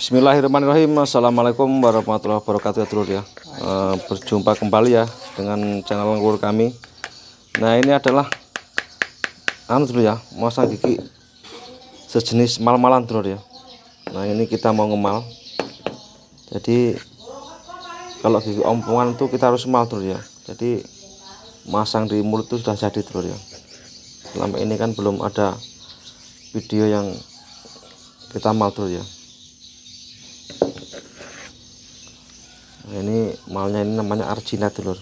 Bismillahirrahmanirrahim. Assalamualaikum warahmatullahi wabarakatuh ya dulur ya. Berjumpa kembali ya dengan channel nggur kami. Nah ini adalah dulur ya, masang gigi sejenis mal-malan dulur ya. Nah ini kita mau ngemal. Jadi kalau gigi ompongan itu kita harus mal dulur ya. Jadi masang di mulut itu sudah jadi dulur ya. Selama ini kan belum ada video yang kita mal dulur ya. Nah, ini malnya ini namanya Argina dulur.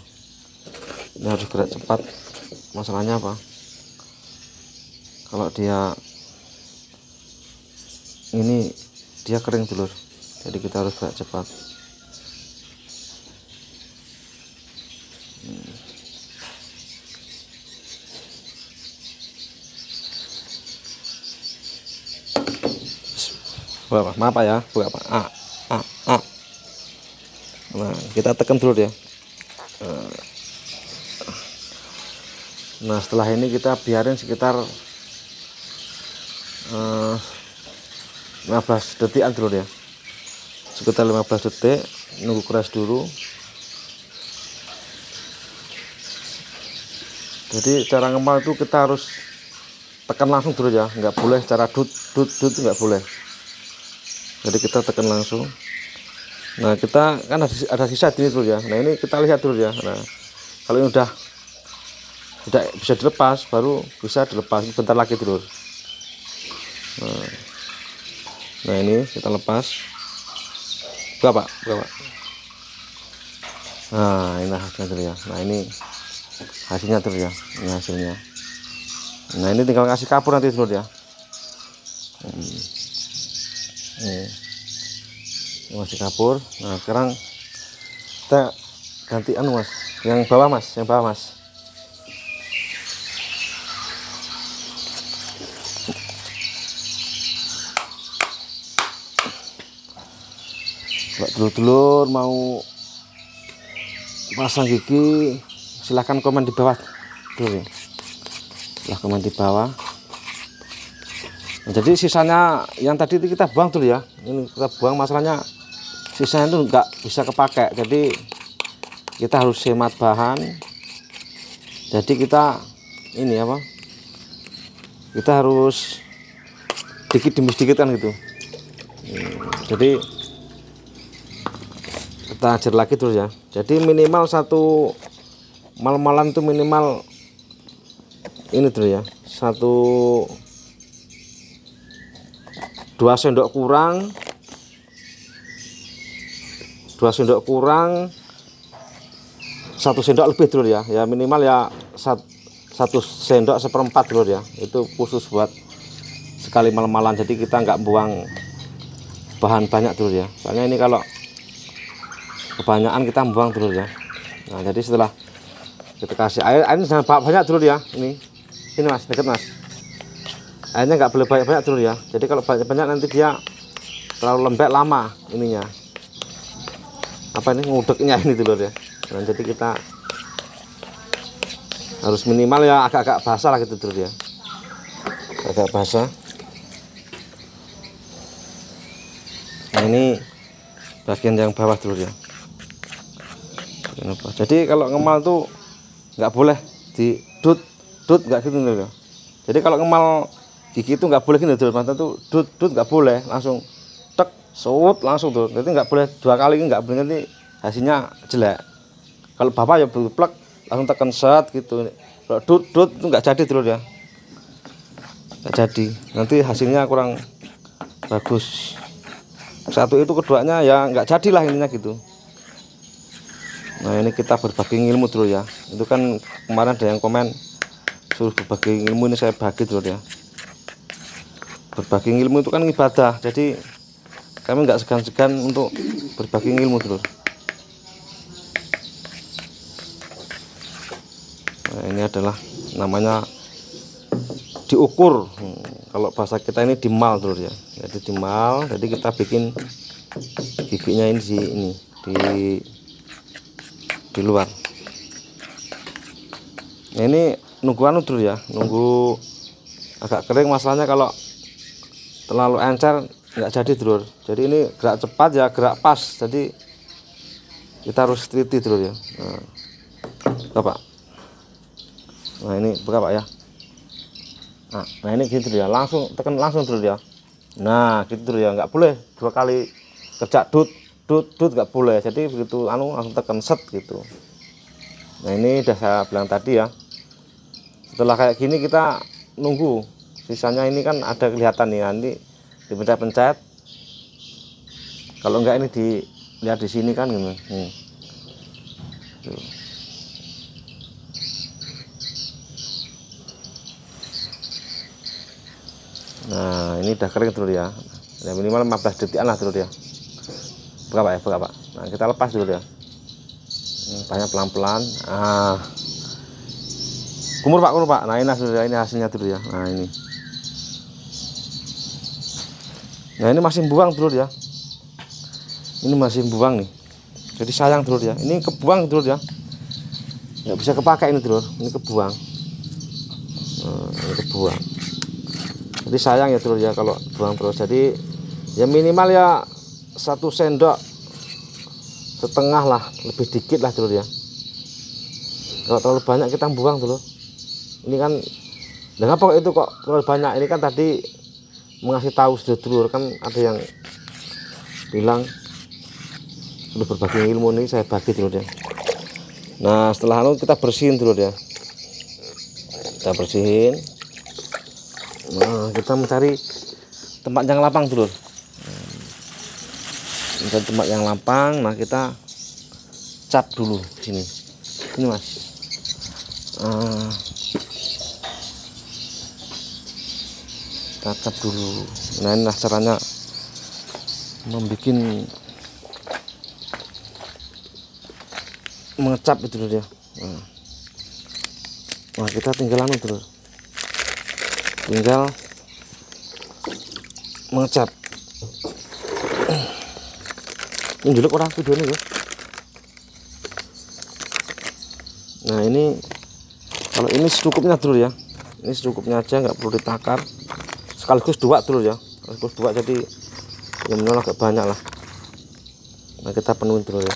Ini harus gerak cepat. Masalahnya apa? Kalau dia ini dia kering dulur. Jadi kita harus gerak cepat. Maaf ya, buka apa? Nah, kita tekan dulu ya. Nah, setelah ini kita biarin sekitar 15 detikan dulu ya. Sekitar 15 detik, nunggu keras dulu. Jadi cara ngemal itu kita harus tekan langsung dulu ya, nggak boleh cara dut nggak boleh. Jadi kita tekan langsung. Nah kita kan ada sisa di dulu ya. Nah ini kita lihat dulu ya. Nah kalau ini udah bisa dilepas, baru bisa dilepas. Bentar lagi dulu. Nah ini kita lepas. Buka pak. Nah ini hasilnya dulu ya. Nah ini hasilnya dulu ya. Ini hasilnya. Nah ini tinggal kasih kapur nanti dulu ya. Masih kapur. Nah sekarang kita ganti mas, yang bawah mas. Kalau dulur-dulur mau pasang gigi silahkan komen di bawah dulu ya. Silahkan komen di bawah. Nah, jadi sisanya yang tadi itu kita buang dulu ya. Ini kita buang, masalahnya sisanya itu nggak bisa kepakai. Jadi kita harus hemat bahan. Jadi kita ini apa? Kita harus dikit demi sedikit kan gitu. Jadi kita ajar lagi terus ya. Jadi minimal satu mal-malan itu minimal ini dulu ya. 2 sendok kurang 1 sendok lebih dulu ya. Ya minimal ya 1 sendok seperempat dulu ya. Itu khusus buat sekali mal-malan. Jadi kita nggak buang bahan banyak dulu ya. Soalnya ini kalau kebanyakan kita buang dulu ya. Nah jadi setelah kita kasih air jangan banyak dulu ya. Ini mas, deket mas. Airnya nggak boleh banyak dulu ya. Jadi kalau banyak nanti dia terlalu lembek, lama ininya. Apa ini ngudeknya ini dulu ya. Nah, jadi kita harus minimal ya agak-agak basah lah gitu dulu ya. Agak basah. Nah, ini bagian yang bawah dulu ya. Jadi kalau ngemal tuh nggak boleh di dut nggak gitu dulu ya. Jadi kalau ngemal gigi itu nggak boleh gini dulu, mata tuh dut nggak boleh langsung tek sut langsung tuh. Jadi nggak boleh 2 kali, nggak boleh, nanti hasilnya jelek. Kalau bapak ya plek langsung tekan set gitu. Kalau dut itu nggak jadi dulu ya, nggak jadi, nanti hasilnya kurang bagus. Satu itu, keduanya ya nggak jadilah intinya gitu. Nah ini kita berbagi ilmu dulu ya. Itu kan kemarin ada yang komen suruh berbagi ilmu, ini saya bagi dulu ya. Berbagi ilmu itu kan ibadah, jadi kami nggak segan-segan untuk berbagi ilmu dulu. Nah, ini adalah namanya diukur. Kalau bahasa kita ini dimal dulu ya. Jadi dimal, jadi kita bikin giginya ini di luar. Nah, ini nunggu dulu ya, nunggu agak kering. Masalahnya kalau terlalu encer nggak jadi Dulur. Jadi ini gerak cepat ya, gerak pas, jadi kita harus teliti Dulur ya. Buka Pak. Nah ini buka Pak ya. Nah ini gitu ya, langsung tekan langsung Dulur ya. Nah gitu Dulur ya, nggak boleh 2 kali kerja dut nggak boleh. Jadi begitu langsung tekan set gitu. Nah ini udah saya bilang tadi ya, setelah kayak gini kita nunggu sisanya. Ini kan ada kelihatan nih, nanti dipencet-pencet. Kalau enggak ini dilihat di sini kan gitu. Tuh. Nah ini udah kering Dulur ya. Ya minimal 15 detikan lah Dulur ya. Buka Pak ya, buka Pak. Nah kita lepas Dulur ya. Banyak pelan-pelan. Kumur Pak. Nah ini hasilnya Dulur ya. Nah ini. Nah ini masih buang Dulur ya. Ini masih buang nih. Jadi sayang Dulur ya. Ini kebuang Dulur ya. Nggak bisa kepakai ini Dulur. Ini kebuang. Ini kebuang. Jadi sayang ya Dulur ya kalau buang terus. Jadi ya minimal ya 1 sendok setengah lah, lebih dikit lah Dulur ya. Kalau terlalu banyak kita buang Dulur. Ini kan, dan apa itu kok terlalu banyak? Ini kan tadi mengasih tahu Dulur, kan ada yang bilang sudah berbagi ilmu, ini saya bagi Dulur ya. Nah setelah itu kita bersihin Dulur ya. Kita bersihin. Nah kita mencari tempat yang lapang Dulur. Mencari tempat yang lapang. Nah kita cap dulu sini. Ini Mas. Kita cap dulu. Nah inilah caranya membuat mengecap itu Dulur ya. Nah kita tinggal Dulur. Tinggal mengecap. Ini dulu orang video ini loh. Nah ini kalau ini secukupnya Dulur ya. Ini secukupnya aja, nggak perlu ditakar. Sekaligus 2 Dulur ya. Sekaligus 2 jadi ya minimal agak banyak lah. Nah kita penuhin Dulur ya.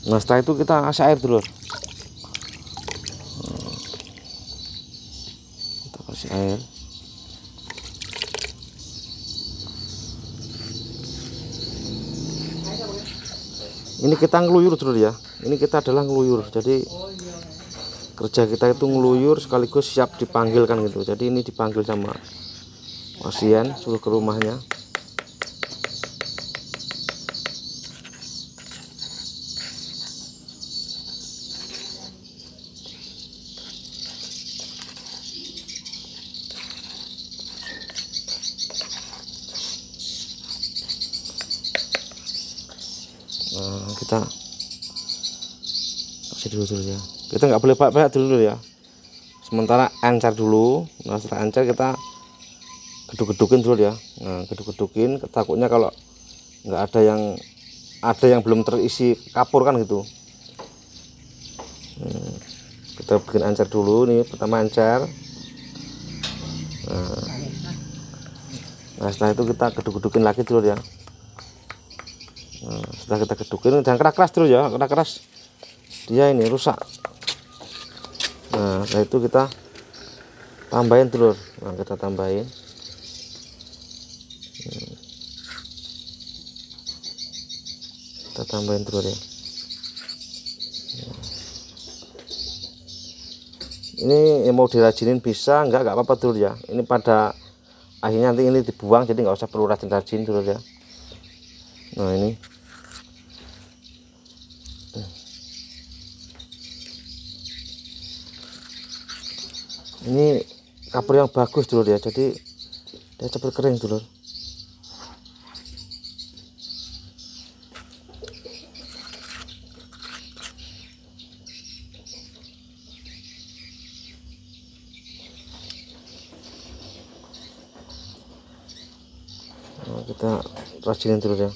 Nah setelah itu kita kasih air Dulur. Kita kasih air. Ini kita ngeluyur Dulur ya. Ini kita adalah ngeluyur. Jadi kerja kita itu ngeluyur sekaligus siap dipanggil kan gitu. Jadi ini dipanggil sama pasien, suruh ke rumahnya. Nah, kita kasih dulu ya. Kita nggak boleh banyak dulu ya. Sementara encer dulu. Nah setelah encer kita geduk-gedukin dulu ya. Nah geduk-gedukin. Takutnya kalau nggak ada yang belum terisi kapur kan gitu. Kita bikin encer dulu nih. Pertama encer. Nah setelah itu kita geduk-gedukin lagi dulu ya. Nah, setelah kita gedukin, jangan keras-keras dulu ya, keras dia ini rusak. Nah setelah itu kita tambahin Dulur. Nah kita tambahin. Kita tambahin Dulur ya. Ini yang mau dirajinin bisa, nggak apa-apa Dulur ya. Ini pada akhirnya nanti ini dibuang, jadi nggak usah perlu rajin-rajin Dulur ya. Nah ini kapur yang bagus Dulur ya, jadi dia cepat kering Dulur. Nah, kita rajinin Dulur ya.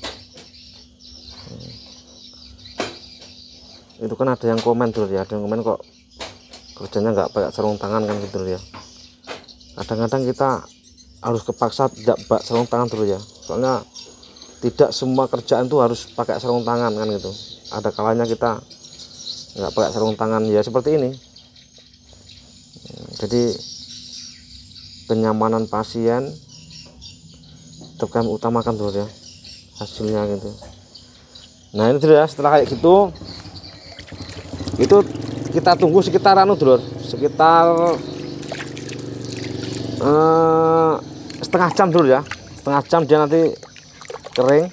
Itu kan ada yang komen Dulur ya, ada yang komen kok kerjanya nggak pakai sarung tangan kan gitu ya. Kadang-kadang kita harus kepaksa tidak pakai sarung tangan dulu ya, soalnya tidak semua kerjaan tuh harus pakai sarung tangan kan gitu. Ada kalanya kita nggak pakai sarung tangan ya seperti ini. Jadi kenyamanan pasien tetap kami utamakan dulu ya hasilnya gitu. Nah ini dulu ya, setelah kayak gitu itu kita tunggu sekitar sekitar setengah jam dulu ya, setengah jam dia nanti kering.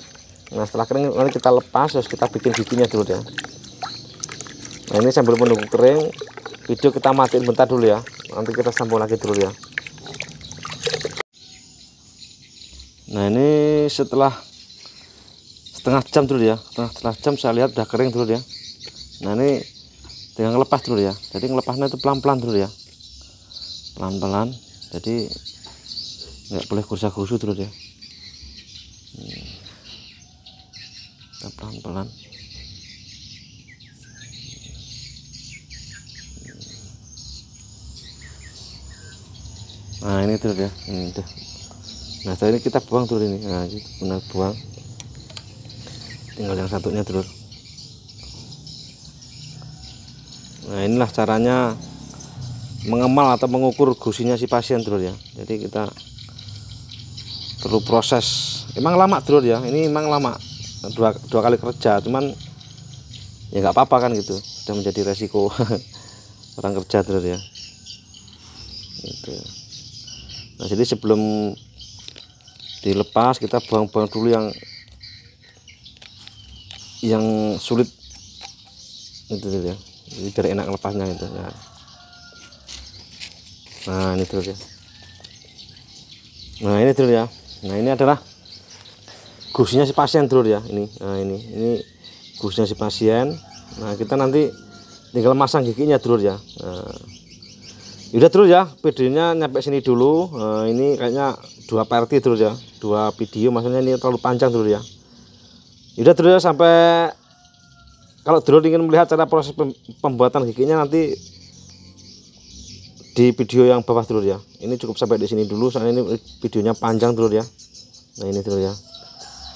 Nah setelah kering nanti kita lepas, terus kita bikin giginya dulu ya. Nah ini sambil menunggu kering, video kita matiin bentar dulu ya, nanti kita sambung lagi dulu ya. Nah ini setelah setengah jam dulu ya, setengah jam saya lihat udah kering dulu ya. Nah ini tinggal ngelepas dulu ya, jadi ngelepasnya itu pelan-pelan dulu ya, pelan-pelan, jadi nggak boleh gursa-gursu dulu ya. Pelan-pelan. Nah ini dulu ya, ini tuh. Nah setelah ini kita buang dulu ini, nah itu benar buang, tinggal yang satunya dulu. Nah inilah caranya mengemal atau mengukur gusinya si pasien dulu ya. Jadi kita perlu proses, emang lama dulu ya, ini emang lama, dua kali kerja, cuman ya nggak apa-apa kan gitu, sudah menjadi resiko orang kerja dulu ya gitu. Nah jadi sebelum dilepas kita buang-buang dulu yang sulit itu ya, jadi biar enak lepasnya gitu ya. Nah ini dulu ya, nah ini dulu ya, nah ini adalah gusinya si pasien dulu ya ini. Nah ini gusinya si pasien. Nah kita nanti tinggal masang giginya dulu ya. Nah, udah dulu ya, videonya nyampe sini dulu. Nah, ini kayaknya 2 part dulu ya, 2 video, maksudnya ini terlalu panjang dulu ya. Udah dulu ya, sampai kalau dulu ingin melihat cara proses pembuatan giginya nanti di video yang bawah dulu ya. Ini cukup sampai di sini dulu, soalnya ini videonya panjang dulu ya. Nah ini dulu ya.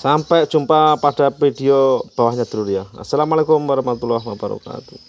Sampai jumpa pada video bawahnya dulu ya. Assalamualaikum warahmatullahi wabarakatuh.